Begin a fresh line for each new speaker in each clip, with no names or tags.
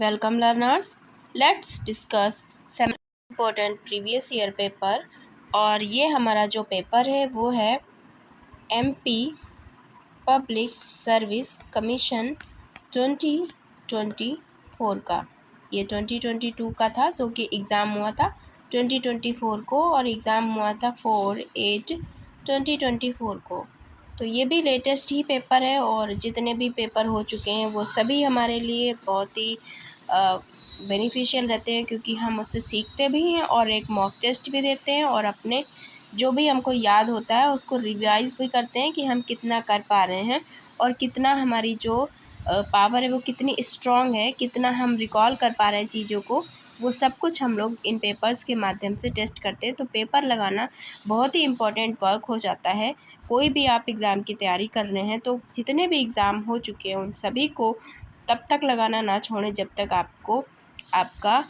Welcome learners. Let's discuss some important previous year paper और ये हमारा जो पेपर है वो है MP पब्लिक सर्विस कमीशन 2024 का। ये 2022 का था जो कि एग्ज़ाम हुआ था 2024 को और एग्ज़ाम हुआ था 4/8/2024 को। तो ये भी लेटेस्ट ही पेपर है और जितने भी पेपर हो चुके हैं वो सभी हमारे लिए बहुत ही बेनिफिशियल रहते हैं क्योंकि हम उससे सीखते भी हैं और एक मॉक टेस्ट भी देते हैं और अपने जो भी हमको याद होता है उसको रिवाइज़ भी करते हैं कि हम कितना कर पा रहे हैं और कितना हमारी जो पावर है वो कितनी स्ट्रॉन्ग है, कितना हम रिकॉल कर पा रहे हैं चीज़ों को, वो सब कुछ हम लोग इन पेपर्स के माध्यम से टेस्ट करते हैं। तो पेपर लगाना बहुत ही इम्पोर्टेंट वर्क हो जाता है। कोई भी आप एग्ज़ाम की तैयारी कर रहे हैं तो जितने भी एग्ज़ाम हो चुके हैं उन सभी को तब तक लगाना ना छोड़ें जब तक आपको आपका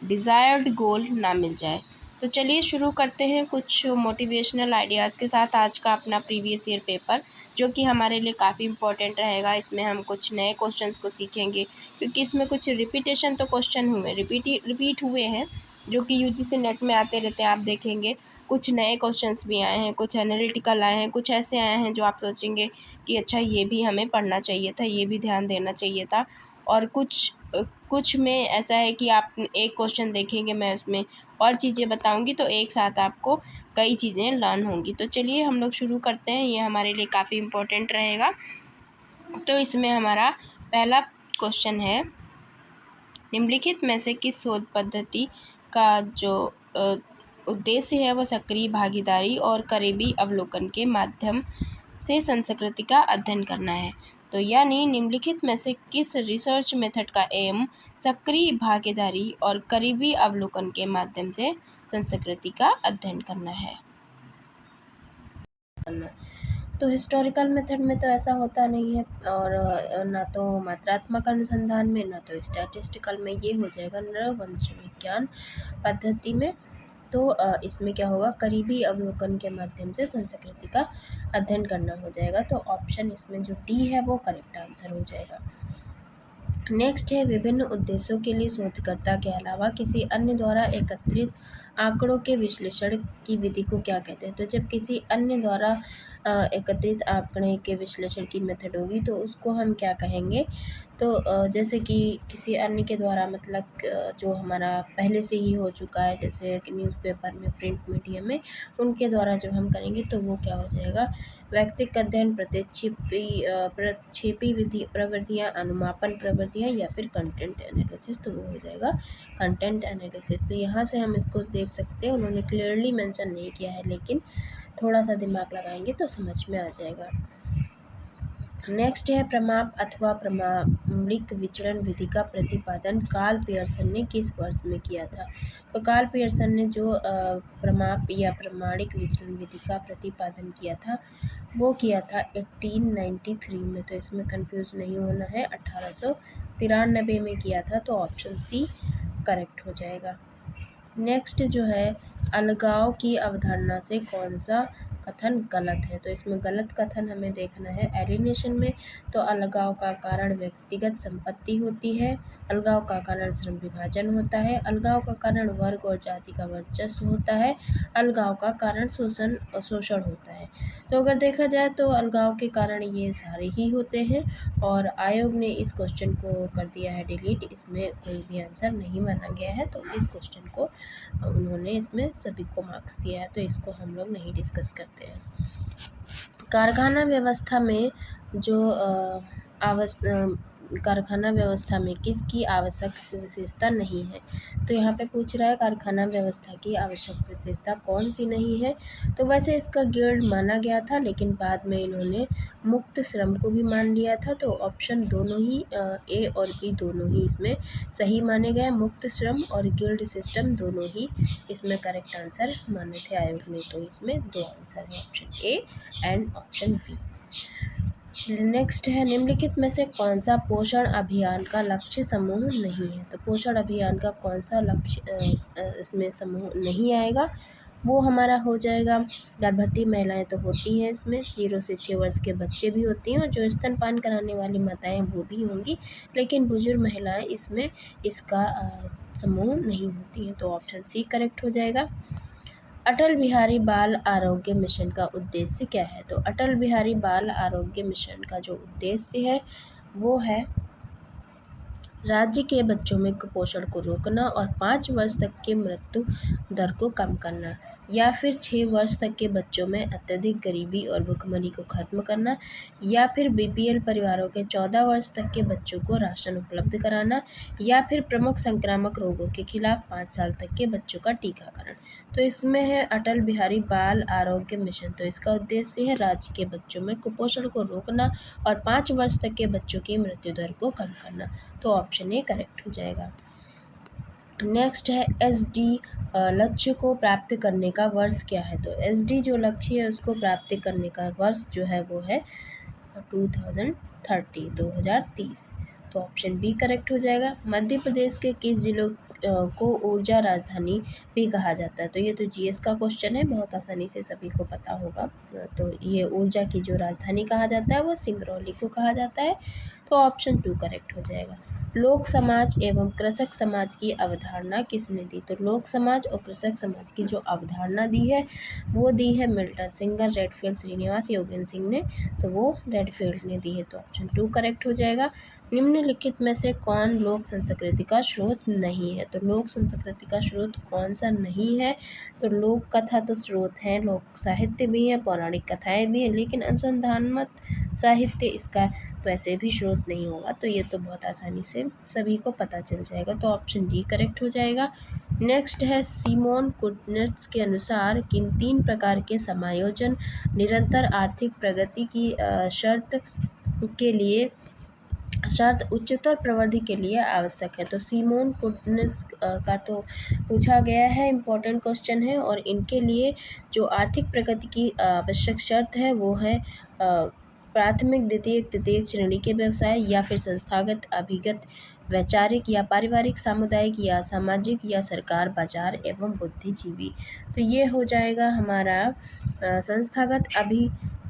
डिज़ायर्ड गोल ना मिल जाए। तो चलिए शुरू करते हैं कुछ मोटिवेशनल आइडियाज़ के साथ आज का अपना प्रीवियस ईयर पेपर, जो कि हमारे लिए काफ़ी इम्पोर्टेंट रहेगा। इसमें हम कुछ नए क्वेश्चंस को सीखेंगे क्योंकि इसमें कुछ रिपीटेशन तो क्वेश्चन हुए रिपीट हुए हैं जो कि यूजीसी नेट में आते रहते हैं, आप देखेंगे। कुछ नए क्वेश्चंस भी आए हैं, कुछ एनालिटिकल आए हैं, कुछ ऐसे आए हैं जो आप सोचेंगे कि अच्छा ये भी हमें पढ़ना चाहिए था, ये भी ध्यान देना चाहिए था। और कुछ में ऐसा है कि आप एक क्वेश्चन देखेंगे, मैं उसमें और चीज़ें बताऊंगी तो एक साथ आपको कई चीज़ें लर्न होंगी। तो चलिए हम लोग शुरू करते हैं, ये हमारे लिए काफ़ी इम्पोर्टेंट रहेगा। तो इसमें हमारा पहला क्वेश्चन है, निम्नलिखित में से किस शोध पद्धति का जो उद्देश्य है वो सक्रिय भागीदारी और करीबी अवलोकन के माध्यम से संस्कृति का अध्ययन करना है। तो यानी निम्नलिखित में से किस रिसर्च मेथड का एम सक्रिय भागीदारी और करीबी अवलोकन के माध्यम से संस्कृति का अध्ययन करना है। तो हिस्टोरिकल मेथड में तो ऐसा होता नहीं है और ना तो मात्रात्मक अनुसंधान में ना तो स्टैटिस्टिकल में, ये हो जाएगा नरवंश विज्ञान पद्धति में। तो इसमें क्या होगा, करीबी अवलोकन के माध्यम से संस्कृति का अध्ययन करना हो जाएगा। तो ऑप्शन इसमें जो डी है वो करेक्ट आंसर हो जाएगा। नेक्स्ट है, विभिन्न उद्देश्यों के लिए शोधकर्ता के अलावा किसी अन्य द्वारा एकत्रित आंकड़ों के विश्लेषण की विधि को क्या कहते हैं। तो जब किसी अन्य द्वारा एकत्रित आंकड़े के विश्लेषण की मेथड होगी तो उसको हम क्या कहेंगे। तो जैसे कि किसी अन्य के द्वारा, मतलब जो हमारा पहले से ही हो चुका है, जैसे कि न्यूज़पेपर में, प्रिंट मीडिया में, उनके द्वारा जब हम करेंगे तो वो क्या हो जाएगा, व्यक्तिगत अध्ययन, प्रक्षेपी विधि प्रवृत्तियाँ, अनुमापन प्रवृत्तियाँ या फिर कंटेंट एनालिसिस। तो वो हो जाएगा कंटेंट एनालिसिस। तो यहाँ से हम इसको देख सकते हैं, उन्होंने क्लियरली मेंशन नहीं किया है लेकिन थोड़ा सा दिमाग लगाएंगे तो समझ में आ जाएगा। नेक्स्ट है, प्रमाप अथवा प्रमाणिक विचलन विधि का प्रतिपादन कार्ल पियर्सन ने किस वर्ष में किया था। तो कार्ल पियर्सन ने जो प्रमाप या प्रमाणिक विचलन विधि का प्रतिपादन किया था वो किया था 1893 में। तो इसमें कंफ्यूज नहीं होना है, 1893 में किया था। तो ऑप्शन सी करेक्ट हो जाएगा। नेक्स्ट जो है, अलगाव की अवधारणा से कौन सा कथन गलत है। तो इसमें गलत कथन हमें देखना है एलिनेशन में। तो अलगाव का कारण व्यक्तिगत संपत्ति होती है, अलगाव का कारण श्रम विभाजन होता है, अलगाव का कारण वर्ग और जाति का वर्चस्व होता है, अलगाव का कारण शोषण होता है। तो अगर देखा जाए तो अलगाव के कारण ये सारे ही होते हैं और आयोग ने इस क्वेश्चन को कर दिया है डिलीट, इसमें कोई भी आंसर नहीं माना गया है। तो इस क्वेश्चन को उन्होंने इसमें सभी को मार्क्स दिया है, तो इसको हम लोग नहीं डिस्कस करते हैं। कारखाना व्यवस्था में जो कारखाना व्यवस्था में किसकी आवश्यक विशेषता नहीं है। तो यहाँ पे पूछ रहा है कारखाना व्यवस्था की आवश्यक विशेषता कौन सी नहीं है। तो वैसे इसका गिल्ड माना गया था लेकिन बाद में इन्होंने मुक्त श्रम को भी मान लिया था। तो ऑप्शन दोनों ही ए और बी दोनों ही इसमें सही माने गए, मुक्त श्रम और गिल्ड सिस्टम दोनों ही इसमें करेक्ट आंसर माने थे आयोग ने। तो इसमें दो आंसर है, option A and option B. Next है, निम्नलिखित में से कौन सा पोषण अभियान का लक्ष्य समूह नहीं है। तो पोषण अभियान का कौन सा लक्ष्य इसमें समूह नहीं आएगा। वो हमारा हो जाएगा। गर्भवती महिलाएं तो होती हैं इसमें, 0 से 6 वर्ष के बच्चे भी होती हैं, और जो स्तनपान कराने वाली माताएं वो भी होंगी, लेकिन बुजुर्ग महिलाएं इसमें इसका समूह नहीं होती हैं। तो ऑप्शन सी करेक्ट हो जाएगा। अटल बिहारी बाल आरोग्य मिशन का उद्देश्य क्या है? तो अटल बिहारी बाल आरोग्य मिशन का जो उद्देश्य है वो है राज्य के बच्चों में कुपोषण को रोकना और 5 वर्ष तक की मृत्यु दर को कम करना, या फिर 6 वर्ष तक के बच्चों में अत्यधिक गरीबी और भुखमरी को खत्म करना, या फिर बीपीएल परिवारों के 14 वर्ष तक के बच्चों को राशन उपलब्ध कराना, या फिर प्रमुख संक्रामक रोगों के खिलाफ 5 साल तक के बच्चों का टीकाकरण। तो इसमें है अटल बिहारी बाल आरोग्य मिशन। तो इसका उद्देश्य है राज्य के बच्चों में कुपोषण को रोकना और 5 वर्ष तक के बच्चों की मृत्यु दर को कम करना। तो ऑप्शन ए करेक्ट हो जाएगा। नेक्स्ट है एसडी लक्ष्य को प्राप्त करने का वर्ष क्या है? तो एसडी जो लक्ष्य है उसको प्राप्त करने का वर्ष जो है वो है 2030। तो ऑप्शन बी करेक्ट हो जाएगा। मध्य प्रदेश के किस जिलों को ऊर्जा राजधानी भी कहा जाता है? तो ये तो जीएस का क्वेश्चन है, बहुत आसानी से सभी को पता होगा। तो ये ऊर्जा की जो राजधानी कहा जाता है वो सिंगरौली को कहा जाता है। तो ऑप्शन 2 करेक्ट हो जाएगा। लोक समाज एवं कृषक समाज की अवधारणा किसने दी? तो लोक समाज और कृषक समाज की जो अवधारणा दी है वो दी है मिल्टन सिंगर, रेडफील्ड श्रीनिवास, योगेन सिंह ने। तो वो रेडफील्ड ने दी है। तो ऑप्शन 2 करेक्ट हो जाएगा। निम्नलिखित में से कौन लोक संस्कृति का स्रोत नहीं है? तो लोक संस्कृति का स्रोत कौन सा नहीं है? तो लोक कथा तो स्रोत है, लोक साहित्य भी है, पौराणिक कथाएं भी हैं, लेकिन अनुसंधानमत साहित्य इसका वैसे भी स्रोत नहीं होगा। तो ये तो बहुत आसानी से सभी को पता चल जाएगा। तो ऑप्शन डी करेक्ट हो जाएगा। नेक्स्ट है सिमोन कुटनेट्स के अनुसार किन 3 प्रकार के समायोजन निरंतर आर्थिक प्रगति की शर्त उच्चतर प्रवृत्ति के लिए आवश्यक है? तो सिमोन कुटनेट्स का तो पूछा गया है, इम्पोर्टेंट क्वेश्चन है, और इनके लिए जो आर्थिक प्रगति की आवश्यक शर्त है वो है प्राथमिक, द्वितीयक, तृतीयक श्रेणी के व्यवसाय, या फिर संस्थागत, अभिगत, वैचारिक या पारिवारिक, सामुदायिक या सामाजिक, या सरकार, बाजार एवं बुद्धिजीवी। तो ये हो जाएगा हमारा संस्थागत,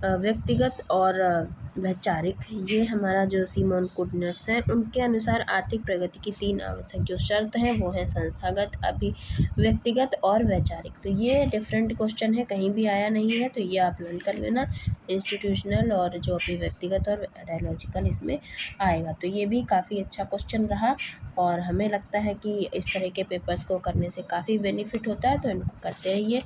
व्यक्तिगत और वैचारिक। ये हमारा जो सिमोन कुटनेट्स हैं उनके अनुसार आर्थिक प्रगति की 3 आवश्यक जो शर्त हैं वो है संस्थागत, व्यक्तिगत और वैचारिक। तो ये डिफरेंट क्वेश्चन है, कहीं भी आया नहीं है, तो ये आप लर्न कर लेना। इंस्टीट्यूशनल और जो अभी व्यक्तिगत और डायलॉजिकल इसमें आएगा। तो ये भी काफ़ी अच्छा क्वेश्चन रहा, और हमें लगता है कि इस तरह के पेपर्स को करने से काफ़ी बेनिफिट होता है, तो इनको करते रहिए।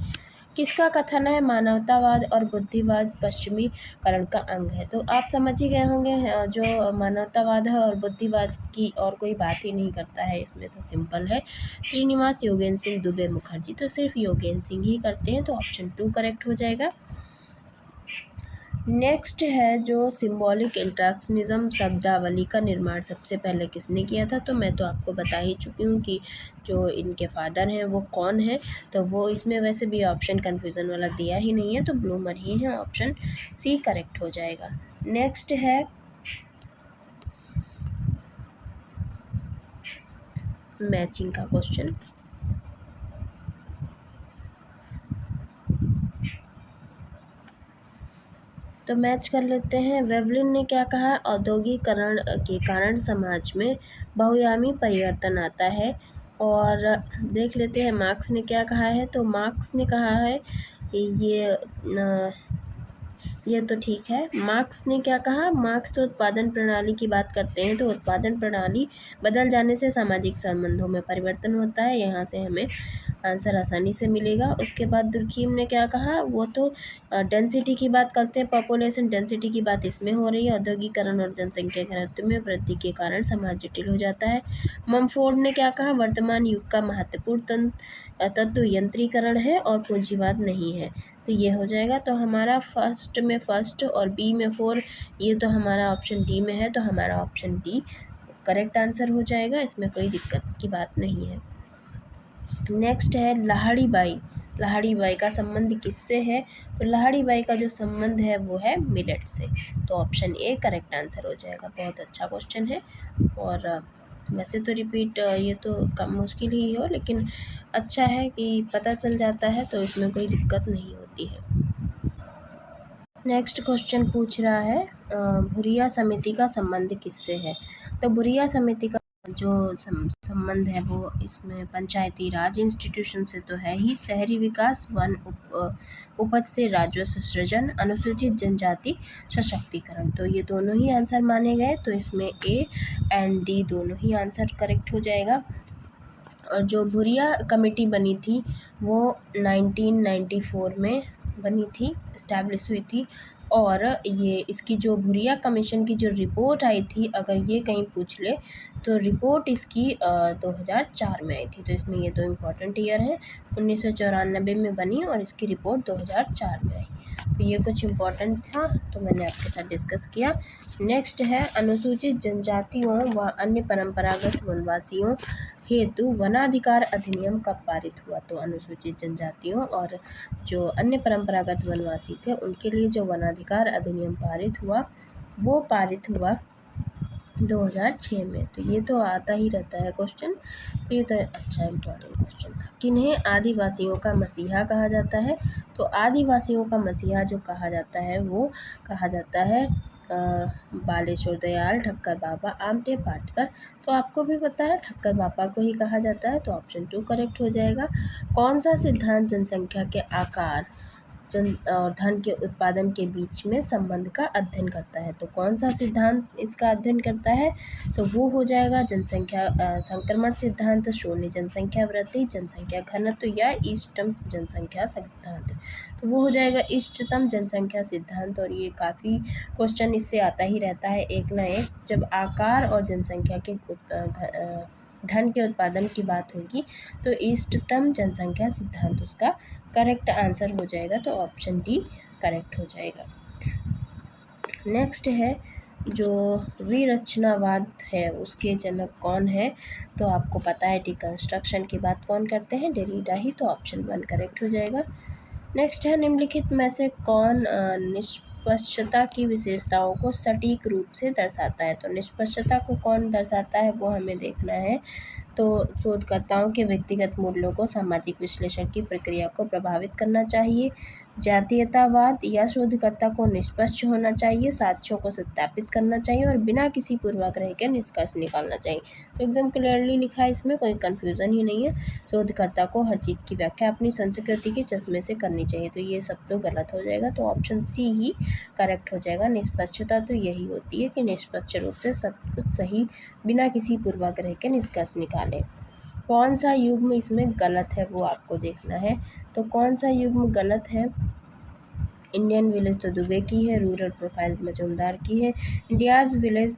किसका कथन है मानवतावाद और बुद्धिवाद पश्चिमीकरण का अंग है? तो आप समझ ही गए होंगे, जो मानवतावाद है और बुद्धिवाद की और कोई बात ही नहीं करता है, इसमें तो सिंपल है। श्रीनिवास, योगेन सिंह, दुबे, मुखर्जी। तो सिर्फ योगेन सिंह ही करते हैं। तो ऑप्शन 2 करेक्ट हो जाएगा। नेक्स्ट है जो सिंबॉलिक इंटरेक्शनिज्म शब्दावली का निर्माण सबसे पहले किसने किया था? तो मैं तो आपको बता ही चुकी हूँ कि जो इनके फादर हैं वो कौन है। तो वो इसमें वैसे भी ऑप्शन कन्फ्यूज़न वाला दिया ही नहीं है, तो ब्लूमर ही है। ऑप्शन सी करेक्ट हो जाएगा। नेक्स्ट है मैचिंग का क्वेश्चन। तो मैच कर लेते हैं। वेवलिन ने क्या कहा? औद्योगिकरण के कारण समाज में बहुआयामी परिवर्तन आता है। और देख लेते हैं मार्क्स ने क्या कहा है। तो मार्क्स ने कहा है ये तो ठीक है। मार्क्स ने क्या कहा? मार्क्स तो उत्पादन प्रणाली की बात करते हैं। तो उत्पादन प्रणाली बदल जाने से सामाजिक संबंधों में परिवर्तन होता है। यहाँ से हमें आंसर आसानी से मिलेगा। उसके बाद दुर्खीम ने क्या कहा? वो तो डेंसिटी की बात करते हैं, पॉपुलेशन डेंसिटी की बात इसमें हो रही है। औद्योगिकरण और जनसंख्या घनत्व में वृद्धि के कारण समाज जटिल हो जाता है। ममफोर्ड ने क्या कहा? वर्तमान युग का महत्वपूर्ण तत्व यंत्रीकरण है और पूंजीवाद नहीं है। तो ये हो जाएगा। तो हमारा फर्स्ट में फर्स्ट और बी में 4, ये तो हमारा ऑप्शन डी में है। तो हमारा ऑप्शन डी करेक्ट आंसर हो जाएगा, इसमें कोई दिक्कत की बात नहीं है। नेक्स्ट है लाहड़ी बाई। लाहड़ी बाई का संबंध किससे है? तो लाहड़ी बाई का जो संबंध है वो है मिलेट से। तो ऑप्शन ए करेक्ट आंसर हो जाएगा। बहुत अच्छा क्वेश्चन है, और वैसे तो रिपीट ये तो कम मुश्किल ही हो, लेकिन अच्छा है कि पता चल जाता है तो इसमें कोई दिक्कत नहीं होती है। नेक्स्ट क्वेश्चन पूछ रहा है भुरिया समिति का संबंध किससे है। तो भुरिया समिति का जो संबंध है वो इसमें पंचायती राज इंस्टीट्यूशन से तो है ही, शहरी विकास, वन उपज से राजस्व सृजन, अनुसूचित जनजाति सशक्तिकरण। तो ये दोनों ही आंसर माने गए, तो इसमें ए एंड डी दोनों ही आंसर करेक्ट हो जाएगा। और जो भुरिया कमेटी बनी थी वो 1994 में बनी थी, इस्टेब्लिश हुई थी। और ये इसकी जो भुरिया कमीशन की जो रिपोर्ट आई थी, अगर ये कहीं पूछ ले तो रिपोर्ट इसकी 2004 में आई थी। तो इसमें ये 2 इम्पॉर्टेंट ईयर है, 1994 में बनी और इसकी रिपोर्ट 2004 में आई। तो ये कुछ इम्पॉर्टेंट था, तो मैंने आपके साथ डिस्कस किया। नेक्स्ट है अनुसूचित जनजातियों व अन्य परंपरागत वनवासियों हेतु वनाधिकार अधिनियम कब पारित हुआ। तो अनुसूचित जनजातियों और जो अन्य परंपरागत वनवासी थे उनके लिए जो वनाधिकार अधिनियम पारित हुआ वो पारित हुआ 2006 में। तो ये तो आता ही रहता है क्वेश्चन, तो ये तो अच्छा इम्पोर्टेंट क्वेश्चन था। किन्हें आदिवासियों का मसीहा कहा जाता है। तो आदिवासियों का मसीहा जो कहा जाता है वो कहा जाता है बालेश्वर दयाल, ठक्कर बाबा, आमटे पाटकर। तो आपको भी पता है ठक्कर बाबा को ही कहा जाता है, तो ऑप्शन 2 करेक्ट हो जाएगा। कौन सा सिद्धांत जनसंख्या के आकार और धन के उत्पादन के बीच में संबंध का अध्ययन करता है। तो कौन सा सिद्धांत इसका अध्ययन करता है, तो वो हो जाएगा जनसंख्या संक्रमण सिद्धांत, शून्य जनसंख्या वृद्धि, जनसंख्या घनत्व या इष्टतम जनसंख्या सिद्धांत। तो वो हो जाएगा इष्टतम जनसंख्या सिद्धांत। और ये काफ़ी क्वेश्चन इससे आता ही रहता है एक ना एक, जब आकार और जनसंख्या के धन के उत्पादन की बात होगी तो इष्टतम जनसंख्या सिद्धांत उसका करेक्ट आंसर हो जाएगा। तो ऑप्शन डी करेक्ट हो जाएगा। नेक्स्ट है जो विरचनावाद है उसके जनक कौन है। तो आपको पता है डिकंस्ट्रक्शन की बात कौन करते हैं, डेरिडा ही। तो ऑप्शन 1 करेक्ट हो जाएगा। नेक्स्ट है निम्नलिखित में से कौन निष्पक्षता की विशेषताओं को सटीक रूप से दर्शाता है। तो निष्पक्षता को कौन दर्शाता है वो हमें देखना है। तो शोधकर्ताओं के व्यक्तिगत मूल्यों को सामाजिक विश्लेषण की प्रक्रिया को प्रभावित करना चाहिए, जातीयतावाद या शोधकर्ता को निष्पक्ष होना चाहिए, साक्ष्यों को सत्यापित करना चाहिए और बिना किसी पूर्वाग्रह के निष्कर्ष निकालना चाहिए। तो एकदम क्लियरली लिखा है, इसमें कोई कन्फ्यूज़न ही नहीं है। शोधकर्ता को हर चीज़ की व्याख्या अपनी संस्कृति के चश्मे से करनी चाहिए। तो ये सब तो गलत हो जाएगा, तो ऑप्शन सी ही करेक्ट हो जाएगा। निष्पक्षता तो यही होती है कि निष्पक्ष रूप से सब कुछ सही बिना किसी पूर्वाग्रह के निष्कर्ष निकालें। कौन सा युग्म इसमें गलत है वो आपको देखना है। तो कौन सा युग्म गलत है, इंडियन विलेज तो दुबे की है, रूरल प्रोफाइल मजूमदार की है, इंडियाज़ विलेज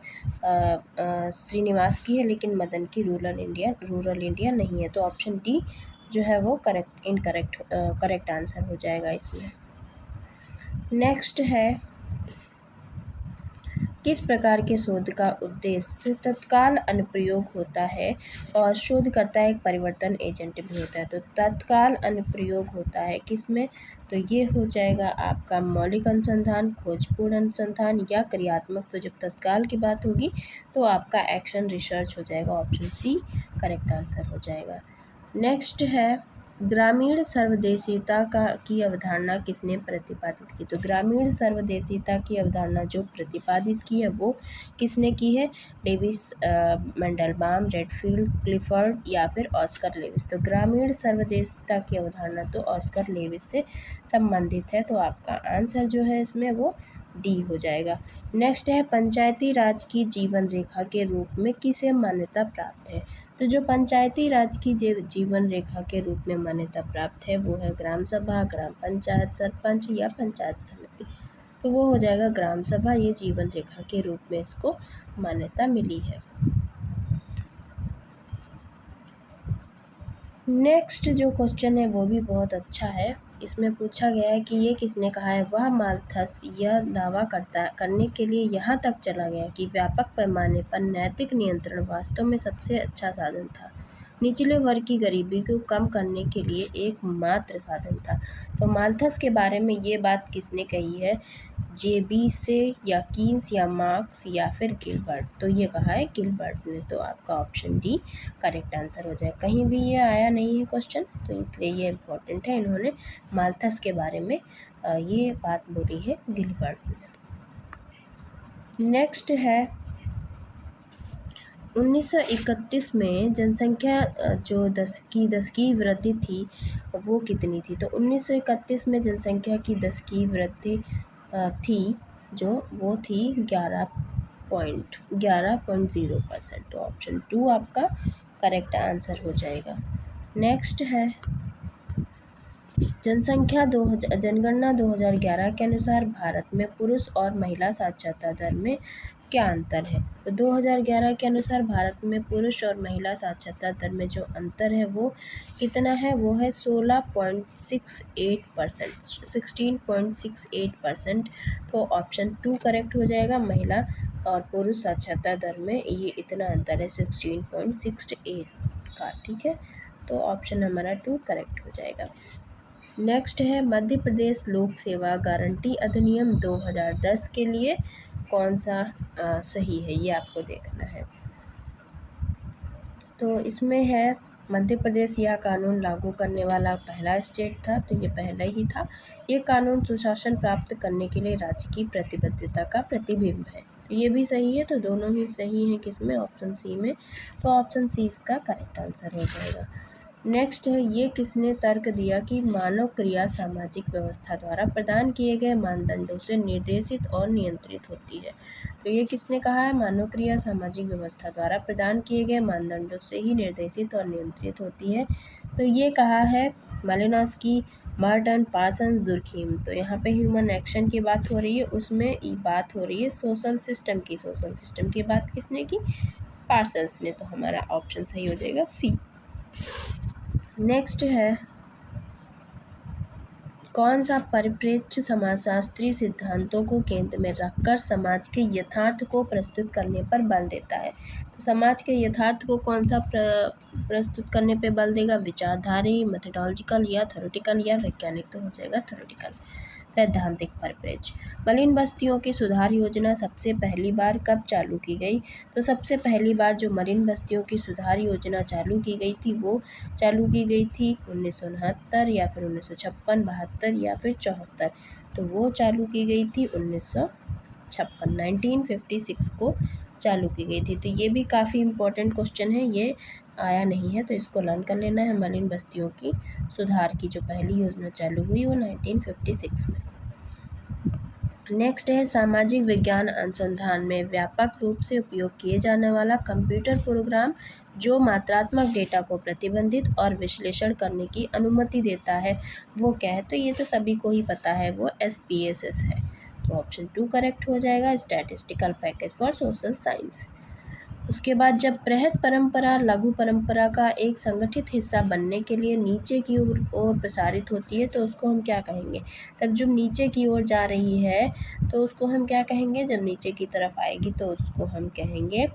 श्रीनिवास की है, लेकिन मदन की रूरल इंडिया नहीं है। तो ऑप्शन डी जो है वो करेक्ट आंसर हो जाएगा इसमें। नेक्स्ट है किस प्रकार के शोध का उद्देश्य तत्काल अनुप्रयोग होता है और शोधकर्ता एक परिवर्तन एजेंट भी होता है। तो तत्काल अनुप्रयोग होता है किसमें, तो ये हो जाएगा आपका मौलिक अनुसंधान, खोजपूर्ण अनुसंधान या क्रियात्मक। तो जब तत्काल की बात होगी तो आपका एक्शन रिसर्च हो जाएगा। ऑप्शन सी करेक्ट आंसर हो जाएगा। नेक्स्ट है ग्रामीण सर्वदेशीयता की अवधारणा किसने प्रतिपादित की। तो ग्रामीण सर्वदेशीयता की अवधारणा जो प्रतिपादित की है वो किसने की है, डेविस, मेंडलबाम, रेडफील्ड, क्लिफर्ड या फिर ऑस्कर लेविस। तो ग्रामीण सर्वदेशीयता की अवधारणा तो ऑस्कर लेविस से संबंधित है। तो आपका आंसर जो है इसमें वो डी हो जाएगा। नेक्स्ट है पंचायती राज की जीवन रेखा के रूप में किसे मान्यता प्राप्त है। तो जो पंचायती राज की जीवन रेखा के रूप में मान्यता प्राप्त है वो है ग्राम सभा, ग्राम पंचायत, सरपंच या पंचायत समिति। तो वो हो जाएगा ग्राम सभा, ये जीवन रेखा के रूप में इसको मान्यता मिली है। नेक्स्ट जो क्वेश्चन है वो भी बहुत अच्छा है। इसमें पूछा गया है कि ये किसने कहा है, वह माल्थस यह दावा करने के लिए यहाँ तक चला गया कि व्यापक पैमाने पर नैतिक नियंत्रण वास्तव में सबसे अच्छा साधन था। निचले वर्ग की गरीबी को कम करने के लिए एकमात्र साधन था। तो माल्थस के बारे में ये बात किसने कही है? जेबी से या कीन्स या मार्क्स या फिर गिलबर्ट? तो ये कहा है गिलबर्ट ने। तो आपका ऑप्शन डी करेक्ट आंसर हो जाए। कहीं भी ये आया नहीं है क्वेश्चन, तो इसलिए ये इम्पोर्टेंट है। इन्होंने माल्थस के बारे में ये बात बोली है गिलबर्ट ने। नेक्स्ट है 1931 में जनसंख्या जो 10 की वृद्धि थी वो कितनी थी? तो 1931 में जनसंख्या की 10 की वृद्धि थी जो वो थी 11.0%। तो ऑप्शन 2 आपका करेक्ट आंसर हो जाएगा। नेक्स्ट है जनगणना 2011 के अनुसार भारत में पुरुष और महिला साक्षरता दर में क्या अंतर है? तो 2011 के अनुसार भारत में पुरुष और महिला साक्षरता दर में जो अंतर है वो कितना है? वो है 16.68%। तो ऑप्शन 2 करेक्ट हो जाएगा। महिला और पुरुष साक्षरता दर में ये इतना अंतर है 16.68 का। ठीक है, तो ऑप्शन हमारा 2 करेक्ट हो जाएगा। नेक्स्ट है मध्य प्रदेश लोक सेवा गारंटी अधिनियम 2010 के लिए कौन सा सही है, ये आपको देखना है। तो इसमें है मध्य प्रदेश यह कानून लागू करने वाला पहला स्टेट था, तो ये पहला ही था। ये कानून सुशासन प्राप्त करने के लिए राज्य की प्रतिबद्धता का प्रतिबिंब है। तो ये भी सही है, तो दोनों ही सही हैं किसमें? ऑप्शन सी में। तो ऑप्शन सी इसका करेक्ट आंसर हो जाएगा। नेक्स्ट है ये किसने तर्क दिया कि मानव क्रिया सामाजिक व्यवस्था द्वारा प्रदान किए गए मानदंडों से निर्देशित और नियंत्रित होती है? तो ये किसने कहा है? मानव क्रिया सामाजिक व्यवस्था द्वारा प्रदान किए गए मानदंडों से ही निर्देशित और नियंत्रित होती है। तो ये कहा है मालिनोव्स्की, मर्टन, पार्सन्स, दुर्खीम। तो यहाँ पे ह्यूमन एक्शन की बात हो रही है, उसमें ये बात हो रही है सोशल सिस्टम की। सोशल सिस्टम की बात किसने की? पार्सन्स ने। तो हमारा ऑप्शन सही हो जाएगा सी। नेक्स्ट है कौन सा परिप्रेक्ष्य समाजशास्त्री सिद्धांतों को केंद्र में रखकर समाज के यथार्थ को प्रस्तुत करने पर बल देता है? तो समाज के यथार्थ को कौन सा प्रस्तुत करने पे बल देगा? विचारधारी, मेथोडोलॉजिकल या थ्योरेटिकल या वैज्ञानिक? तो हो जाएगा थ्योरेटिकल। सैद्धांतिक परिप्रेक्ष्य। मलिन बस्तियों की सुधार योजना सबसे पहली बार कब चालू की गई? तो सबसे पहली बार जो मलिन बस्तियों की सुधार योजना चालू की गई थी वो चालू की गई थी 1969 या फिर 1956, 72 या फिर 74। तो वो चालू की गई थी 1956 को चालू की गई थी। तो ये भी काफ़ी इम्पोर्टेंट क्वेश्चन है, ये आया नहीं है तो इसको लर्न कर लेना है। मलिन बस्तियों की सुधार की जो पहली योजना चालू हुई वो 1956 में। नेक्स्ट है सामाजिक विज्ञान अनुसंधान में व्यापक रूप से उपयोग किए जाने वाला कंप्यूटर प्रोग्राम जो मात्रात्मक डेटा को प्रतिबंधित और विश्लेषण करने की अनुमति देता है वो क्या है? तो ये तो सभी को ही पता है, वो SPSS है। तो ऑप्शन 2 करेक्ट हो जाएगा, statistical package for social science. उसके बाद जब बृहद परंपरा लघु परंपरा का एक संगठित हिस्सा बनने के लिए नीचे की ओर प्रसारित होती है तो उसको हम क्या कहेंगे? तब जब नीचे की ओर जा रही है तो उसको हम क्या कहेंगे? जब नीचे की तरफ आएगी तो उसको हम कहेंगे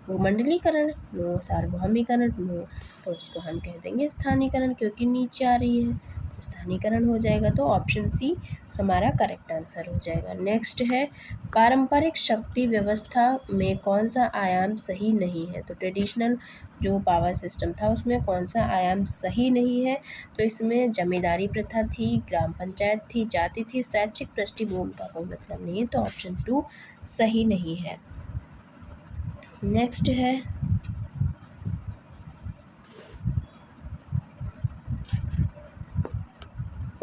भूमंडलीकरण, नो। सार्वभौमिकरण, नो। तो उसको हम कह देंगे स्थानीयकरण, क्योंकि नीचे आ रही है तो स्थानीयकरण हो जाएगा। तो ऑप्शन सी हमारा करेक्ट आंसर हो जाएगा। नेक्स्ट है पारंपरिक शक्ति व्यवस्था में कौन सा आयाम सही नहीं है? तो ट्रेडिशनल जो पावर सिस्टम था उसमें कौन सा आयाम सही नहीं है? तो इसमें जमींदारी प्रथा थी, ग्राम पंचायत थी, जाति थी, शैक्षिक पृष्ठभूमि का कोई मतलब नहीं है। तो ऑप्शन 2 सही नहीं है। नेक्स्ट है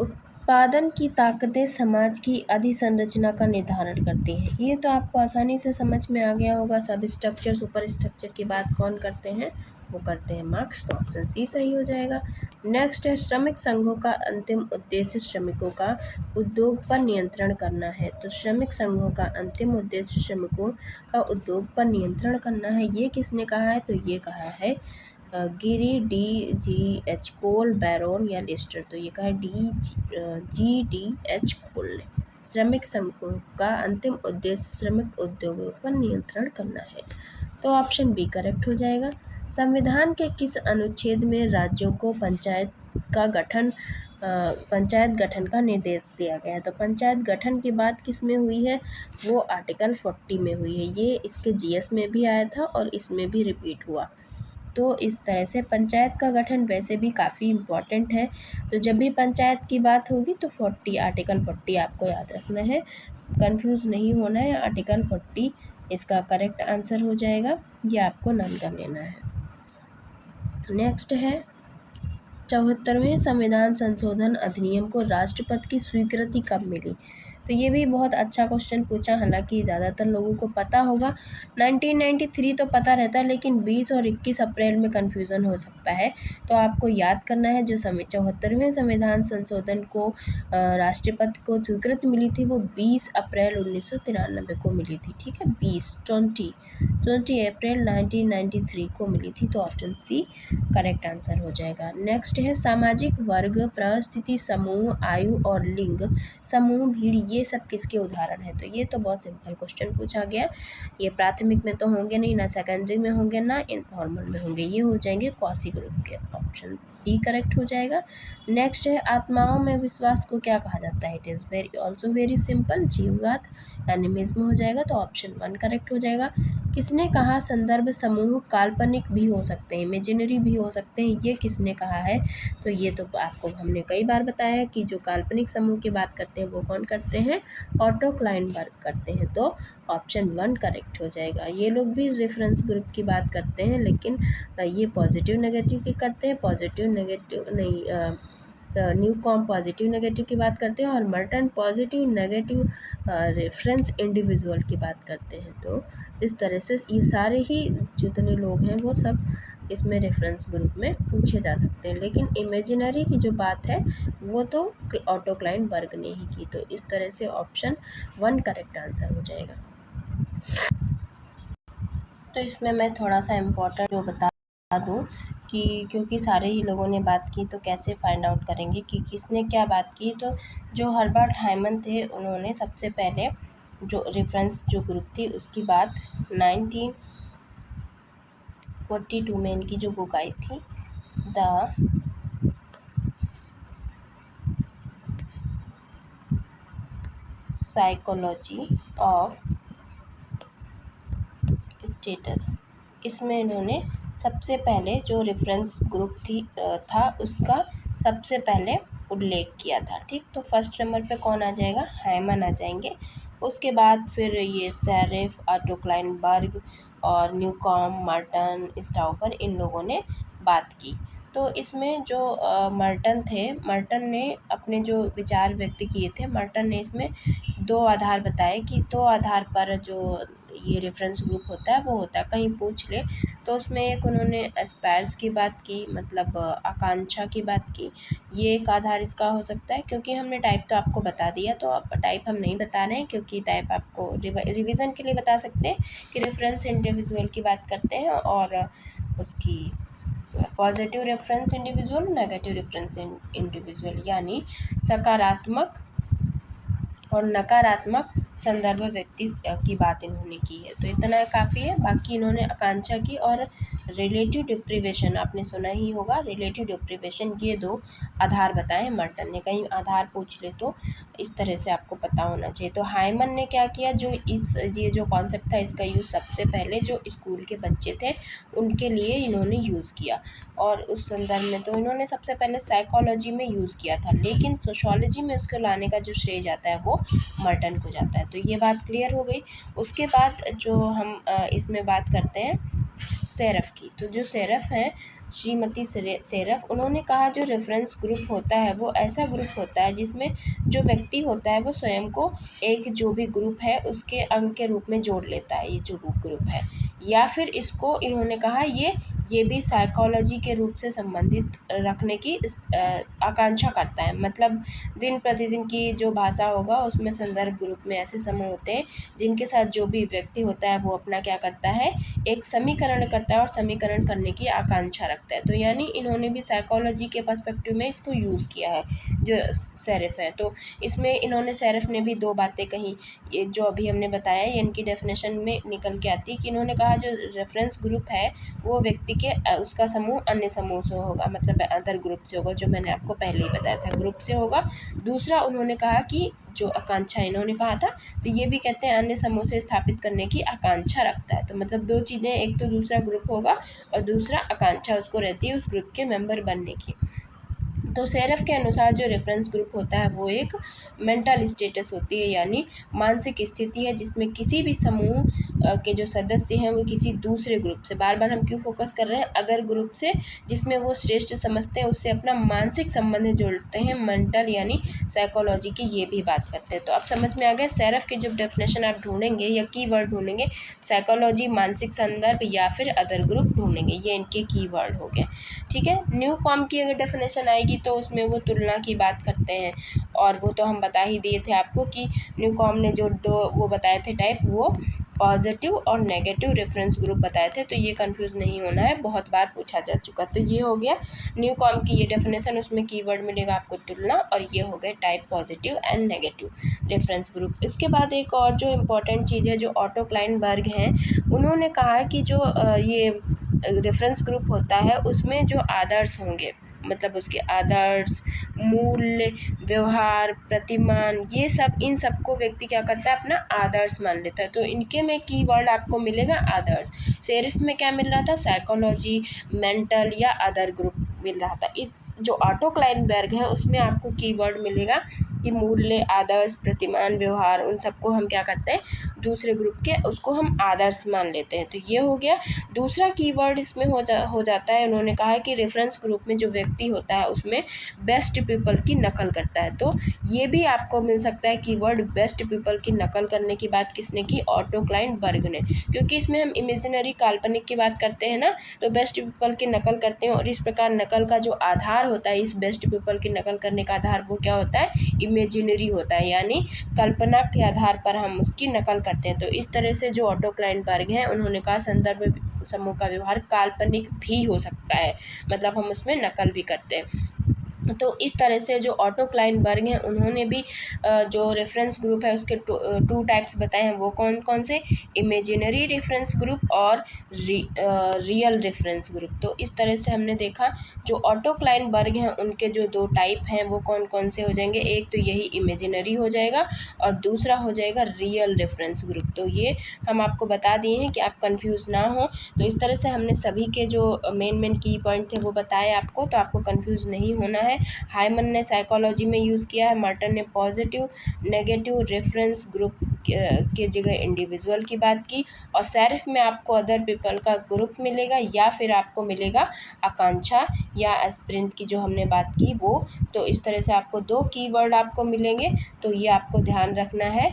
उत्पादन की ताकतें समाज की अधिसंरचना का निर्धारण करती हैं। ये तो आपको आसानी से समझ में आ गया होगा। सब स्ट्रक्चर सुपर स्ट्रक्चर की बात कौन करते हैं? वो करते हैं मार्क्स। तो ऑप्शन सी सही हो जाएगा। नेक्स्ट है श्रमिक संघों का अंतिम उद्देश्य श्रमिकों का उद्योग पर नियंत्रण करना है। तो श्रमिक संघों का अंतिम उद्देश्य श्रमिकों का उद्योग पर नियंत्रण करना है, ये किसने कहा है? तो ये कहा है गिरी, DGH कोल, बैरोन या लिस्टर। तो ये कहा है GDH कोल ने। श्रमिक संघों का अंतिम उद्देश्य श्रमिक उद्योगों पर नियंत्रण करना है। तो ऑप्शन बी करेक्ट हो जाएगा। संविधान के किस अनुच्छेद में राज्यों को पंचायत गठन का निर्देश दिया गया है? तो पंचायत गठन की बात किस में हुई है? वो आर्टिकल 40 में हुई है। ये इसके जीएस में भी आया था और इसमें भी रिपीट हुआ। तो इस तरह से पंचायत का गठन वैसे भी काफ़ी इम्पॉर्टेंट है। तो जब भी पंचायत की बात होगी तो आर्टिकल 40 आपको याद रखना है, कंफ्यूज नहीं होना है। आर्टिकल 40 इसका करेक्ट आंसर हो जाएगा, ये आपको नोट कर लेना है। नेक्स्ट है 74वें संविधान संशोधन अधिनियम को राष्ट्रपति की स्वीकृति कब मिली? तो ये भी बहुत अच्छा क्वेश्चन पूछा, हालांकि ज़्यादातर लोगों को पता होगा। 1993 तो पता रहता है, लेकिन 20 और 21 अप्रैल में कन्फ्यूज़न हो सकता है। तो आपको याद करना है जो 74वें संविधान संशोधन को राष्ट्रपति को स्वीकृति मिली थी वो 20 अप्रैल 1993 को मिली थी। ठीक है, 20 अप्रैल 1993 को मिली थी। तो ऑप्शन सी करेक्ट आंसर हो जाएगा। नेक्स्ट है सामाजिक वर्ग, परिस्थिति, समूह, आयु और लिंग, समूह, भीड़, ये सब किसके उदाहरण है? तो ये तो बहुत सिंपल क्वेश्चन पूछा गया। ये प्राथमिक में तो होंगे नहीं, ना सेकेंडरी में होंगे, ना इनफॉर्मल में होंगे। ये हो जाएंगे कौशी ग्रुप के। ऑप्शन डी करेक्ट हो जाएगा। नेक्स्ट है आत्माओं में विश्वास को क्या कहा जाता है? It is also very simple, जीववाद, एनिमिज्म हो जाएगा। तो ऑप्शन 1 करेक्ट हो जाएगा। किसने कहा संदर्भ समूह काल्पनिक भी हो सकते हैं, इमेजिनरी भी हो सकते हैं? ये किसने कहा है? तो ये तो आपको हमने कई बार बताया है कि जो काल्पनिक समूह की बात करते हैं वो कौन करते हैं? ऑटो क्लाइनबर्ग करते हैं। तो ऑप्शन 1 करेक्ट हो जाएगा। ये लोग भी रेफरेंस ग्रुप की बात करते हैं, लेकिन ये पॉजिटिव नेगेटिव की करते हैं, पॉजिटिव नेगेटिव नहीं, न्यूकॉम पॉजिटिव नेगेटिव की बात करते हैं और Merton positive negative reference individual की बात करते हैं। तो इस तरह से ये सारे ही जितने लोग हैं वो सब इसमें रेफरेंस ग्रुप में पूछे जा सकते हैं, लेकिन इमेजिनरी की जो बात है वो तो ऑटो क्लाइनबर्ग ने ही की। तो इस तरह से ऑप्शन 1 करेक्ट आंसर हो जाएगा। तो इसमें मैं थोड़ा सा इम्पोर्टेंट जो बता दूँ कि क्योंकि सारे ही लोगों ने बात की तो कैसे फाइंड आउट करेंगे कि किसने क्या बात की। तो जो हर्बर्ट हाइमन थे उन्होंने सबसे पहले जो रेफरेंस जो ग्रुप थी उसकी बात 1942 में इनकी जो बुक आई थी द साइकोलॉजी ऑफ स्टेटस, इसमें इन्होंने सबसे पहले जो रेफरेंस ग्रुप था उसका सबसे पहले उल्लेख किया था। ठीक, तो फर्स्ट नंबर पे कौन आ जाएगा? हाइमन आ जाएंगे। उसके बाद फिर ये सेरेफ, ऑटो क्लाइनबर्ग और न्यूकॉम, मर्टन, स्टाउफर, इन लोगों ने बात की। तो इसमें जो मर्टन थे, मर्टन ने अपने जो विचार व्यक्त किए थे, मर्टन ने इसमें 2 आधार बताए कि 2 आधार पर जो ये रेफरेंस ग्रुप होता है वो होता है, कहीं पूछ ले तो उसमें एक उन्होंने एस्पायर्स की बात की, मतलब आकांक्षा की बात की। ये एक आधार इसका हो सकता है, क्योंकि हमने टाइप तो आपको बता दिया, तो आप टाइप हम नहीं बता रहे हैं क्योंकि टाइप आपको रिवीजन के लिए बता सकते हैं कि रेफरेंस इंडिविजुअल की बात करते हैं और उसकी positive reference individual, negative reference individual, यानी सकारात्मक और नकारात्मक संदर्भ व्यक्ति की बात इन्होंने की है। तो इतना काफ़ी है। बाकी इन्होंने आकांक्षा की और रिलेटिव डिप्रीवेशन, आपने सुना ही होगा, रिलेटिव डिप्रीवेशन, ये 2 आधार बताए मर्टन ने। कहीं आधार पूछ ले तो इस तरह से आपको पता होना चाहिए। तो हाइमन ने क्या किया, जो ये जो कॉन्सेप्ट था इसका यूज़ सबसे पहले जो स्कूल के बच्चे थे उनके लिए इन्होंने यूज़ किया, और उस संदर्भ में तो इन्होंने सबसे पहले साइकोलॉजी में यूज़ किया था, लेकिन सोशियोलॉजी में उसको लाने का जो श्रेय जाता है वो मर्टन को जाता है। तो ये बात क्लियर हो गई। उसके बाद जो हम इसमें बात करते हैं सेरफ की, तो जो सेरफ हैं, श्रीमती सेरफ, उन्होंने कहा जो रेफरेंस ग्रुप होता है वो ऐसा ग्रुप होता है जिसमें जो व्यक्ति होता है वो स्वयं को एक जो भी ग्रुप है उसके अंग के रूप में जोड़ लेता है, ये जो ग्रुप है, या फिर इसको इन्होंने कहा ये भी साइकोलॉजी के रूप से संबंधित रखने की आकांक्षा करता है। मतलब दिन प्रतिदिन की जो भाषा होगा उसमें संदर्भ ग्रुप में ऐसे समूह होते हैं जिनके साथ जो भी व्यक्ति होता है वो अपना क्या करता है, एक समीकरण करता है और समीकरण करने की आकांक्षा रखता है। तो यानी इन्होंने भी साइकोलॉजी के पर्सपेक्टिव में इसको यूज़ किया है जो सेरेफ है। तो इसमें इन्होंने सेरेफ ने भी 2 बातें कही, ये जो अभी हमने बताया ये इनकी डेफिनेशन में निकल के आती है कि इन्होंने कहा जो रेफरेंस ग्रुप है वो व्यक्ति ठीक है। उसका समूह अन्य समूह से होगा, मतलब अदर ग्रुप से होगा, जो मैंने आपको पहले ही बताया था, ग्रुप से होगा। दूसरा उन्होंने कहा कि जो आकांक्षा इन्होंने कहा था, तो ये भी कहते हैं अन्य समूह से स्थापित करने की आकांक्षा रखता है। तो मतलब दो चीज़ें, एक तो दूसरा ग्रुप होगा और दूसरा आकांक्षा उसको रहती है उस ग्रुप के मेंबर बनने की। तो सेरफ के अनुसार जो रेफरेंस ग्रुप होता है वो एक मेंटल स्टेटस होती है, यानी मानसिक स्थिति है जिसमें किसी भी समूह के जो सदस्य हैं वो किसी दूसरे ग्रुप से, बार बार हम क्यों फोकस कर रहे हैं, अगर ग्रुप से जिसमें वो श्रेष्ठ समझते हैं उससे अपना मानसिक संबंध जोड़ते हैं, मेंटल यानी साइकोलॉजी की ये भी बात करते हैं। तो अब समझ में आ गया, सेरफ की जब डेफिनेशन आप ढूंढेंगे या कीवर्ड ढूंढेंगे, साइकोलॉजी, मानसिक संदर्भ या फिर अदर ग्रुप ढूंढेंगे, ये इनके कीवर्ड हो गए, ठीक है। न्यू कॉम की अगर डेफिनेशन आएगी तो उसमें वो तुलना की बात करते हैं, और वो तो हम बता ही दिए थे आपको कि न्यू कॉम ने जो दो वो बताए थे टाइप, वो पॉजिटिव और नेगेटिव रेफरेंस ग्रुप बताए थे। तो ये कंफ्यूज नहीं होना है, बहुत बार पूछा जा चुका। तो ये हो गया न्यू कॉम की ये डेफिनेशन, उसमें कीवर्ड मिलेगा आपको तुलना, और ये हो गए type positive and negative reference group. इसके बाद एक और जो इम्पोर्टेंट चीज़ है, जो ऑटो क्लाइनबर्ग हैं, उन्होंने कहा है कि जो ये रेफरेंस ग्रुप होता है उसमें जो आदर्श होंगे, मतलब उसके आदर्श, मूल्य, व्यवहार, प्रतिमान, ये सब, इन सबको व्यक्ति क्या करता है, अपना आदर्श मान लेता है। तो इनके में कीवर्ड आपको मिलेगा आदर्श। सेरिफ में क्या मिल रहा था, साइकोलॉजी, मेंटल या अदर ग्रुप मिल रहा था। इस जो ऑटो क्लाइनबर्ग है उसमें आपको कीवर्ड मिलेगा कि मूल्य, आदर्श, प्रतिमान, व्यवहार, उन सबको हम क्या करते हैं, दूसरे ग्रुप के, उसको हम आदर्श मान लेते हैं। तो ये हो गया। दूसरा कीवर्ड इसमें हो जाता है, उन्होंने कहा है कि रेफरेंस ग्रुप में जो व्यक्ति होता है उसमें बेस्ट पीपल की नकल करता है। तो ये भी आपको मिल सकता है कीवर्ड, बेस्ट पीपल की नकल करने की बात किसने की, ऑटो क्लाइनबर्ग ने, क्योंकि इसमें हम इमेजिनरी, काल्पनिक की बात करते हैं ना, तो बेस्ट पीपल की नकल करते हैं। और इस प्रकार नकल का जो आधार होता है, इस बेस्ट पीपल की नकल करने का आधार वो क्या होता है, इमेजिनरी होता है, यानी कल्पना के आधार पर हम उसकी नकल करते हैं। तो इस तरह से जो ऑटो क्लाइनबर्ग हैं उन्होंने कहा संदर्भ समूह का व्यवहार काल्पनिक भी हो सकता है, मतलब हम उसमें नकल भी करते हैं। तो इस तरह से जो ऑटो क्लाइनबर्ग हैं उन्होंने भी जो रेफरेंस ग्रुप है उसके टू टाइप्स बताए हैं। वो कौन कौन से, इमेजिनरी रेफरेंस ग्रुप और रियल रेफरेंस ग्रुप। तो इस तरह से हमने देखा जो ऑटो क्लाइनबर्ग हैं उनके जो दो टाइप हैं वो कौन कौन से हो जाएंगे, एक तो यही इमेजिनरी हो जाएगा और दूसरा हो जाएगा रियल रेफरेंस ग्रुप। तो ये हम आपको बता दिए हैं कि आप कंफ्यूज ना हो। तो इस तरह से हमने सभी के जो मेन की पॉइंट थे वो बताए आपको, तो आपको कंफ्यूज नहीं होना है। हाइमन ने साइकोलॉजी में यूज़ किया है, मर्टन ने पॉजिटिव, नेगेटिव रेफरेंस ग्रुप के जगह इंडिविजुअल की बात की, और सेरिफ में आपको अदर पीपल का ग्रुप मिलेगा या फिर आपको मिलेगा आकांक्षा या एस्पिरेंट की जो हमने बात की वो। तो इस तरह से आपको दो कीवर्ड आपको मिलेंगे, तो ये आपको ध्यान रखना है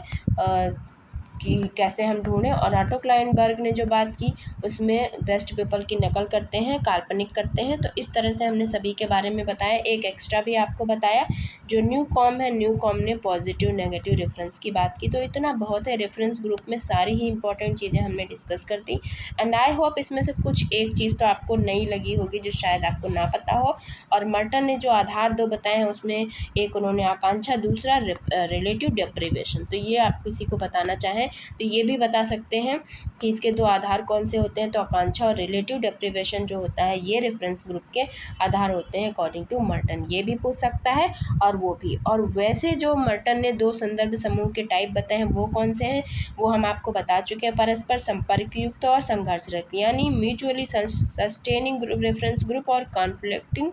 कि कैसे हम ढूंढें। और ऑटो क्लाइनबर्ग ने जो बात की उसमें बेस्ट पीपल की नकल करते हैं, काल्पनिक करते हैं। तो इस तरह से हमने सभी के बारे में बताया। एक एक्स्ट्रा भी आपको बताया, जो न्यू कॉम है, न्यू कॉम ने पॉजिटिव नेगेटिव रेफरेंस की बात की। तो इतना बहुत है, रेफरेंस ग्रुप में सारी ही इंपॉर्टेंट चीज़ें हमने डिस्कस कर दी। एंड आई होप इसमें से कुछ एक चीज़ तो आपको नई लगी होगी जो शायद आपको ना पता हो। और मर्टन ने जो आधार दो बताए हैं उसमें एक उन्होंने आकांक्षा, दूसरा रिलेटिव डेप्रिवेशन। तो ये आप किसी को बताना चाहें तो ये भी बता सकते हैं कि इसके दो आधार कौन से होते हैं। तो आकांक्षा और रिलेटिव डेप्रिवेशन जो होता है ये रेफरेंस ग्रुप के आधार होते हैं अकॉर्डिंग टू मर्टन। ये भी पूछ सकता है और वो भी। और वैसे जो मर्टन ने दो संदर्भ समूह के टाइप बताए हैं वो कौन से हैं वो हम आपको बता चुके हैं। परस्पर संपर्क युक्त और संघर्षरत, यानी म्यूचुअली सस्टेनिंग रेफरेंस ग्रुप और कॉन्फ्लिक्टिंग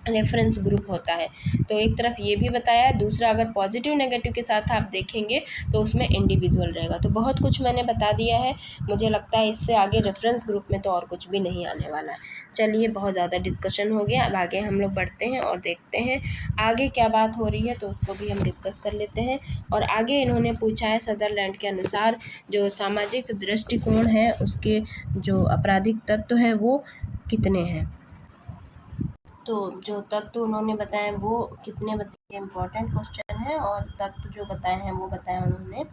रेफरेंस ग्रुप होता है। तो एक तरफ ये भी बताया है, दूसरा अगर पॉजिटिव नेगेटिव के साथ आप देखेंगे तो उसमें इंडिविजुअल रहेगा। तो बहुत कुछ मैंने बता दिया है, मुझे लगता है इससे आगे रेफरेंस ग्रुप में तो और कुछ भी नहीं आने वाला है। चलिए, बहुत ज़्यादा डिस्कशन हो गया, अब आगे हम लोग बढ़ते हैं और देखते हैं आगे क्या बात हो रही है, तो उसको भी हम डिस्कस कर लेते हैं। और आगे इन्होंने पूछा है सदरलैंड के अनुसार जो सामाजिक दृष्टिकोण है उसके जो आपराधिक तत्व हैं वो कितने हैं। तो जो तत्व उन्होंने बताए वो कितने बताए, इम्पोर्टेंट क्वेश्चन है। और तत्व जो बताए हैं वो बताए उन्होंने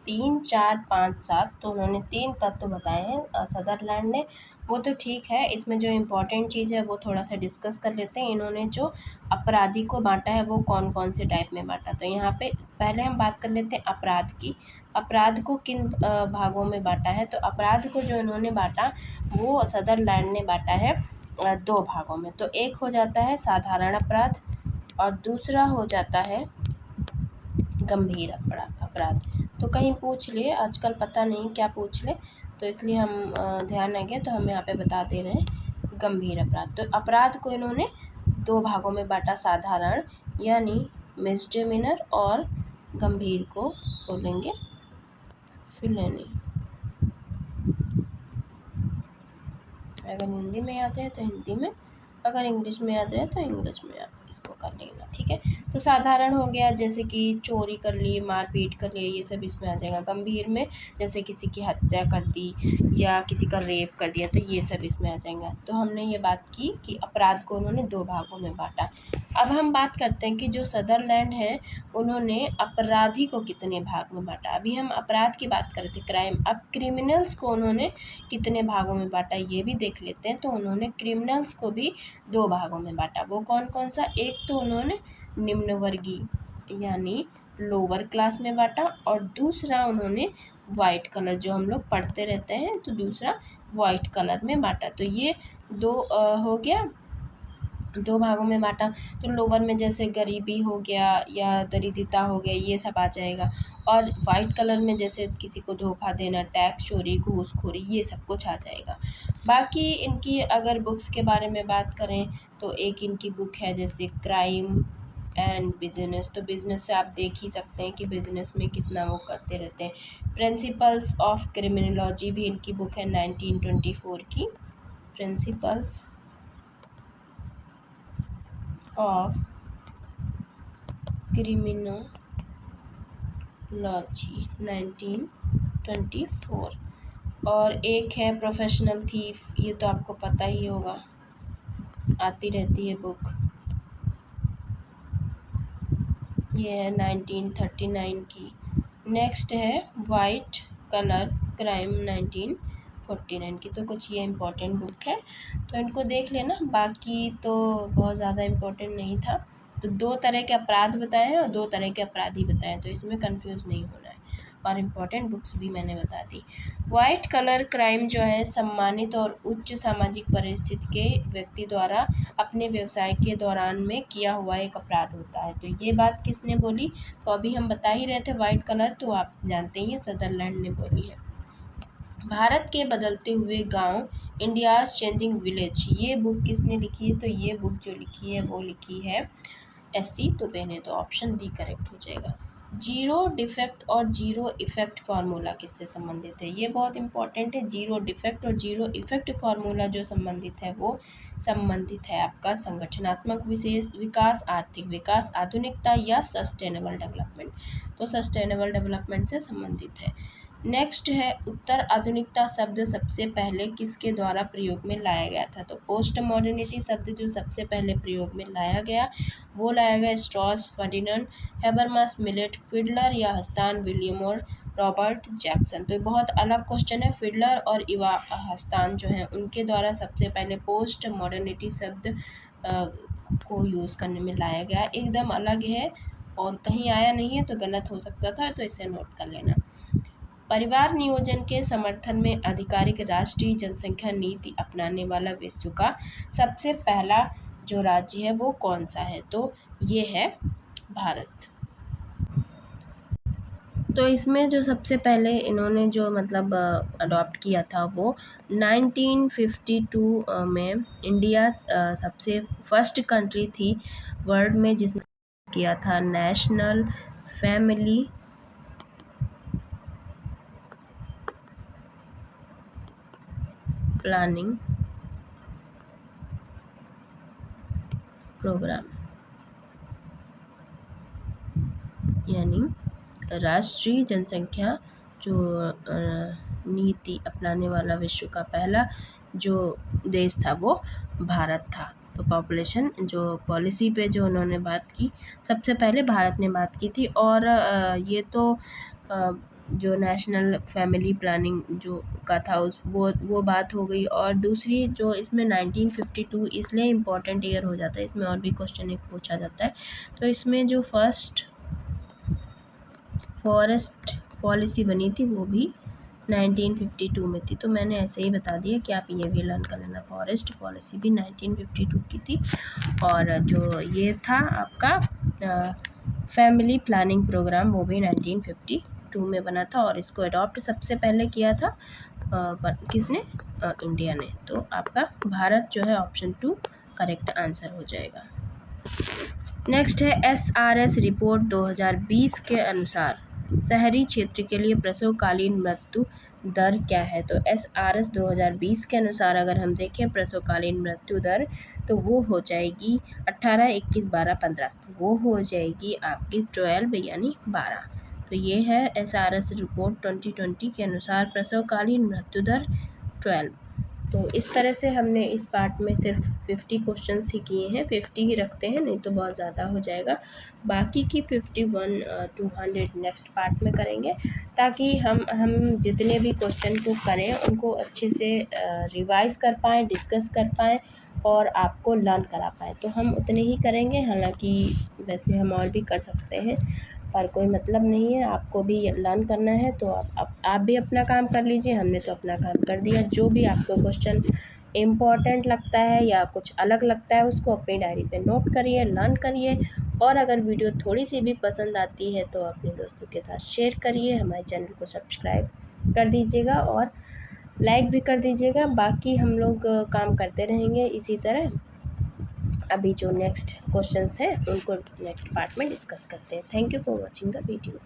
3, 4, 5, 7। तो उन्होंने 3 तत्व बताए हैं सदरलैंड ने। वो तो ठीक है, इसमें जो इम्पोर्टेंट चीज़ है वो थोड़ा सा डिस्कस कर लेते हैं। इन्होंने जो अपराधी को बांटा है वो कौन कौन से टाइप में बांटा। तो यहाँ पे पहले हम बात कर लेते हैं अपराध की। अपराध को किन भागों में बांटा है, तो अपराध को जो इन्होंने बांटा वो सदरलैंड ने बांटा है 2 भागों में। तो एक हो जाता है साधारण अपराध और दूसरा हो जाता है गंभीर अपराध। तो कहीं पूछ ले, आजकल पता नहीं क्या पूछ ले, तो इसलिए हम ध्यान आ गया तो हम यहाँ पे बता दे रहे हैं गंभीर अपराध। तो अपराध को इन्होंने 2 भागों में बांटा, साधारण यानी मिसडेमिनर और गंभीर को बोलेंगे फिलेनी। अगर हिंदी में याद है तो हिंदी में, अगर इंग्लिश में याद रहे तो इंग्लिश में आप इसको कर लेना, ठीक है। तो साधारण हो गया जैसे कि चोरी कर ली, मारपीट कर ली, ये सब इसमें आ जाएगा। गंभीर में जैसे किसी की हत्या कर दी या किसी का रेप कर दिया, तो ये सब इसमें आ जाएगा। तो हमने ये बात की कि अपराध को उन्होंने 2 भागों में बांटा। अब हम बात करते हैं कि जो सदरलैंड है उन्होंने अपराधी को कितने भाग में बांटा। अभी हम अपराध की बात कर रहे थे, क्राइम। अब क्रिमिनल्स को उन्होंने कितने भागों में बांटा ये भी देख लेते हैं। तो उन्होंने क्रिमिनल्स को भी 2 भागों में बांटा। वो कौन कौन सा, एक तो उन्होंने निम्न वर्गीय यानी लोअर क्लास में बांटा और दूसरा उन्होंने वाइट कलर, जो हम लोग पढ़ते रहते हैं, तो दूसरा वाइट कलर में बांटा। तो ये 2 हो गया, 2 भागों में बांटा। तो लोअर में जैसे गरीबी हो गया या दरिद्रता हो गया, ये सब आ जाएगा। और वाइट कलर में जैसे किसी को धोखा देना, टैक्स चोरी, घूसखोरी, ये सब कुछ आ जाएगा। बाकी इनकी अगर बुक्स के बारे में बात करें तो एक इनकी बुक है जैसे क्राइम एंड बिजनेस। तो बिजनेस से आप देख ही सकते हैं कि बिजनेस में कितना वो करते रहते हैं। प्रिंसिपल्स ऑफ क्रिमिनोलॉजी भी इनकी बुक है 1924 की, प्रिंसिपल्स ऑफ क्रिमिनोलॉजी 1924। और एक है प्रोफेशनल थीफ, ये तो आपको पता ही होगा, आती रहती है बुक, ये है 1939 की। नेक्स्ट है वाइट कलर क्राइम 1949 की। तो कुछ ये इम्पोर्टेंट बुक है, तो इनको देख लेना। बाकी तो बहुत ज़्यादा इम्पोर्टेंट नहीं था। तो 2 तरह के अपराध बताए हैं और 2 तरह के अपराधी बताए हैं, तो इसमें कंफ्यूज नहीं होना है। और इम्पोर्टेंट बुक्स भी मैंने बता दी। वाइट कलर क्राइम जो है सम्मानित और उच्च सामाजिक परिस्थिति के व्यक्ति द्वारा अपने व्यवसाय के दौरान में किया हुआ एक अपराध होता है। तो ये बात किसने बोली, तो अभी हम बता ही रहे थे वाइट कलर, तो आप जानते ही हैं सदरलैंड ने बोली है। भारत के बदलते हुए गांव, इंडियाज चेंजिंग विलेज, ये बुक किसने लिखी है, तो ये बुक जो लिखी है वो लिखी है एससी दुबे ने। तो ऑप्शन डी करेक्ट हो जाएगा। जीरो डिफेक्ट और जीरो इफेक्ट फार्मूला किससे संबंधित है, ये बहुत इंपॉर्टेंट है। जीरो डिफेक्ट और जीरो इफेक्ट फार्मूला जो संबंधित है वो संबंधित है आपका संगठनात्मक विशेष विकास, आर्थिक विकास, आधुनिकता या सस्टेनेबल डेवलपमेंट। तो सस्टेनेबल डेवलपमेंट से संबंधित है। नेक्स्ट है उत्तर आधुनिकता शब्द सबसे पहले किसके द्वारा प्रयोग में लाया गया था, तो पोस्ट मॉडर्निटी शब्द जो सबसे पहले प्रयोग में लाया गया वो लाया गया Strauss Ferdinand, Habermas, Millett, Fiedler या हस्तान विलियम और रॉबर्ट जैक्सन। तो ये बहुत अलग क्वेश्चन है। फिडलर और इवा हस्तान जो हैं उनके द्वारा सबसे पहले पोस्ट मॉडर्निटी शब्द को यूज़ करने में लाया गया, एकदम अलग है और कहीं आया नहीं है तो गलत हो सकता था, तो इसे नोट कर लेना। परिवार नियोजन के समर्थन में आधिकारिक राष्ट्रीय जनसंख्या नीति अपनाने वाला विश्व का सबसे पहला जो राज्य है वो कौन सा है, तो ये है भारत। तो इसमें जो सबसे पहले इन्होंने जो मतलब अडॉप्ट किया था वो 1952 में इंडिया सबसे फर्स्ट कंट्री थी वर्ल्ड में जिसने किया था नेशनल फैमिली प्लानिंग प्रोग्राम, यानी राष्ट्रीय जनसंख्या जो नीति अपनाने वाला विश्व का पहला जो देश था वो भारत था। तो पॉपुलेशन जो पॉलिसी पे जो उन्होंने बात की सबसे पहले भारत ने बात की थी। और ये तो जो नेशनल फैमिली प्लानिंग जो का था उस वो बात हो गई। और दूसरी जो इसमें 1952 इसलिए इम्पोर्टेंट ईयर हो जाता है, इसमें और भी क्वेश्चन एक पूछा जाता है। तो इसमें जो फर्स्ट फॉरेस्ट पॉलिसी बनी थी वो भी 1952 में थी। तो मैंने ऐसे ही बता दिया कि आप ये भी लर्न कर लेना। फॉरेस्ट पॉलिसी भी 1952 की थी। और जो ये था आपका फैमिली प्लानिंग प्रोग्राम वो भी 1952 में बना था। और इसको अडॉप्ट सबसे पहले किया था किसने? इंडिया ने। तो आपका भारत जो है ऑप्शन 2 करेक्ट आंसर हो जाएगा। नेक्स्ट है SRS रिपोर्ट 2020 के अनुसार शहरी क्षेत्र के लिए प्रसवकालीन मृत्यु दर क्या है? तो SRS 2020 के अनुसार अगर हम देखें प्रसवकालीन मृत्यु दर तो वो हो जाएगी 18, 21, 12, 15। वो हो जाएगी आपकी 12 यानी 12। तो ये है SRS रिपोर्ट 2020 के अनुसार प्रसवकालीन मृत्यु दर 12। तो इस तरह से हमने इस पार्ट में सिर्फ 50 क्वेश्चंस ही किए हैं। 50 ही रखते हैं, नहीं तो बहुत ज़्यादा हो जाएगा। बाकी की 51 200 नेक्स्ट पार्ट में करेंगे, ताकि हम जितने भी क्वेश्चन को करें उनको अच्छे से रिवाइज कर पाएँ, डिस्कस कर पाएँ और आपको लर्न करा पाएँ। तो हम उतने ही करेंगे। हालांकि वैसे हम और भी कर सकते हैं, पर कोई मतलब नहीं है। आपको भी लर्न करना है तो आप भी अपना काम कर लीजिए। हमने तो अपना काम कर दिया। जो भी आपको क्वेश्चन इम्पॉर्टेंट लगता है या कुछ अलग लगता है उसको अपनी डायरी पे नोट करिए, लर्न करिए। और अगर वीडियो थोड़ी सी भी पसंद आती है तो अपने दोस्तों के साथ शेयर करिए। हमारे चैनल को सब्सक्राइब कर दीजिएगा और लाइक भी कर दीजिएगा। बाकी हम लोग काम करते रहेंगे इसी तरह। अभी जो नेक्स्ट क्वेश्चंस हैं उनको नेक्स्ट पार्ट में डिस्कस करते हैं। Thank you for watching the video.